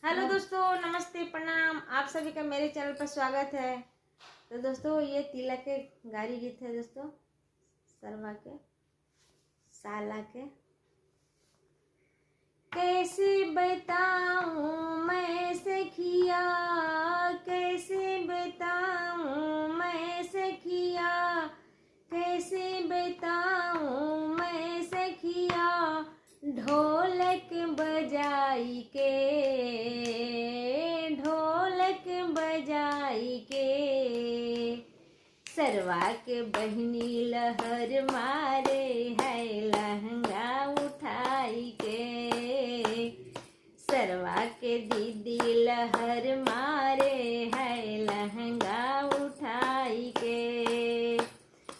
Hello दोस्तों, नमस्ते, प्रणाम। आप सभी का मेरे चैनल पर स्वागत है। तो दोस्तों, ये तिलक के गारी गीत है दोस्तों, सरवा के साला के। कैसे बताऊं मैं सखिया, कैसे बताऊं मैं सखिया, कैसे बताऊं मैं सखिया, ढोलक बजाई के, ढोलक बजाई के, सरवा के बहनी लहर मारे है लहंगा उठाई के, सरवा के दीदी लहर मारे है लहंगा उठाई के,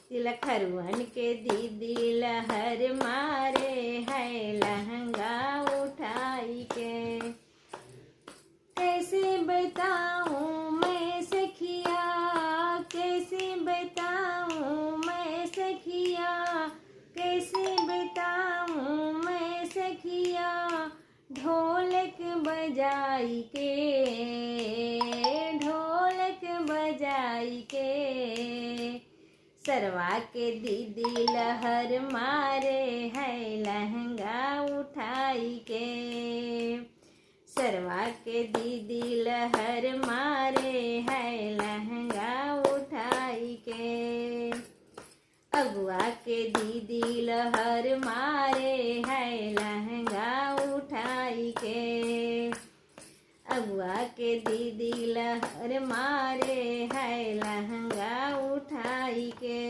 तिलक हरवन के दीदी लहर मारे है लहंगा उठाई के। कैसे बताऊं मैं सखिया, कैसे बताऊं मैं सखिया, कैसे बताऊं मैं सखिया, ढोलक बजाई के, ढोलक बजाई के, सरवा के दीदी लहर मारे है लहंगा उठाई के, सरवा के दीदी लहर मारे है लहंगा उठाई के, अगुआ के दीदी लहर मारे है लहंगा उठाई के, अगुआ के दीदी लहर मारे है लहंगा उठाई के।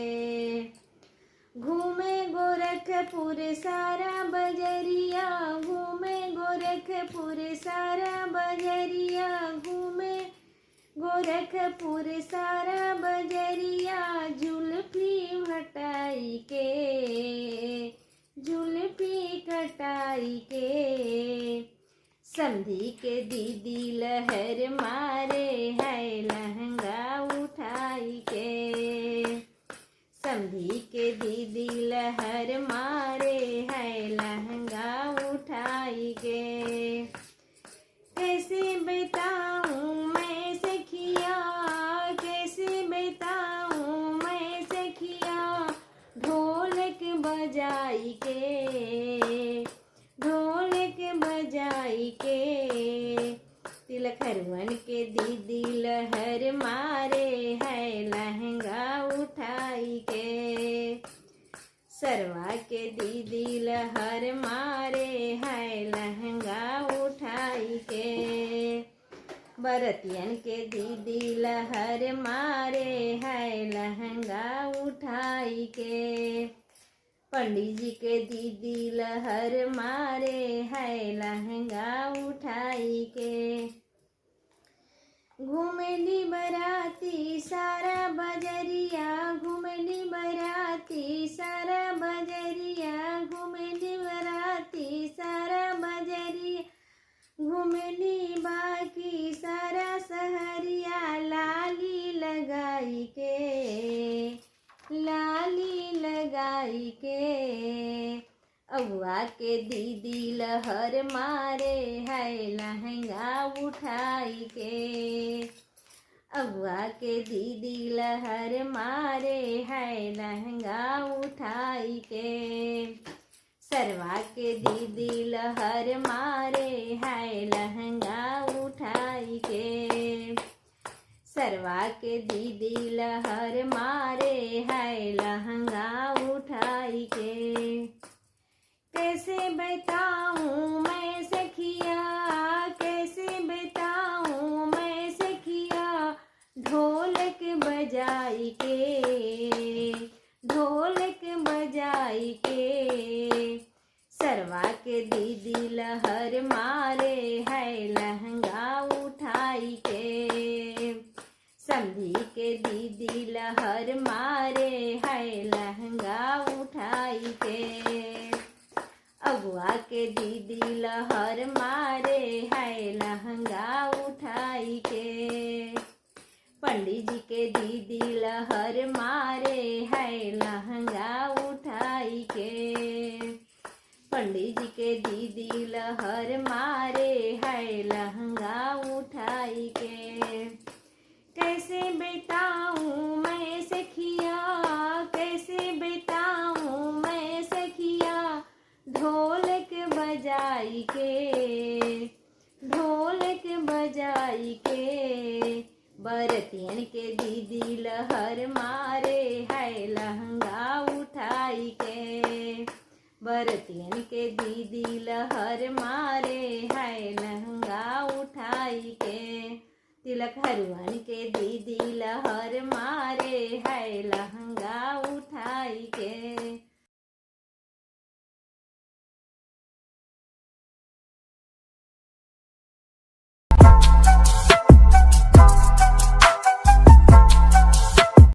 घूमे गोरखपुर सारा बजरिया, घूमे गोरखपुर सारा बजरिया, घूमे गोरखपुर सारा बजरिया, जुल्फी हटाई के, जुल्फी कटाई के, समधी के दीदी लहर मारे है लहंगा उठाई के, समधी के दीदी लहर मारे है लहंगा उठाई के। कैसे बताऊं मैं सखिया, कैसे बताऊं मैं सखिया, ढोलक बजाई के, ढोलक बजाई के, तिलक हरवन के दीदी लहर मारे है लहंगा उठाई के, सरवा के दीदी लहर मारे है लहंगा उठाई के, बरतियन के दीदी लहर मारे है लहंगा उठाई के, पंडित जी के दीदी लहर मारे है लहंगा उठाई के। घूमली बराती सारा बजरिया, घूमली बराती सारा बजरिया, घूमली बराती सारा बजरिया, घूमली बाकी सारा सहरिया, लाली लगाई के, लाली लगाई के, अगुआ के दीदी लहर मारे है लहंगा उठाई के, अगुआ के दीदी लहर मारे है लहंगा उठाई के, सरवा के दीदी लहर मारे है लहंगा उठाई के, सरवा के दीदी लहर मारे है लहंगा उठाई के। कैसे बताऊं मैं सखिया, कैसे बताऊं मैं सखिया, ढोलक बजाई के, ढोलक बजाई के, सरवा के दीदी लहर मारे है लहंगा उठाई के, समधी के दीदी लहर मारे है लहंगा उठाई के, अगुआ के दीदी लहर मारे, है लहंगा उठाई के। पंडित जी के दीदी लहर मारे, है लहंगा उठाई के। पंडित जी के दीदी लहर मारे हाय लहंगा उठाई के। कैसे बिताऊं मैं सखिया, कैसे बिताऊं मैं सखिया, ढोलक बजाई के, ढोलक बजाई के। बरतियन के दीदी लहर मारे हाय लहंगा उठाई के। बरतियन के दीदी लहर मारे हाय लहंगा उठाई के। तिलक हरुअन के दीदी लहर मारे हाय लहंगा उठा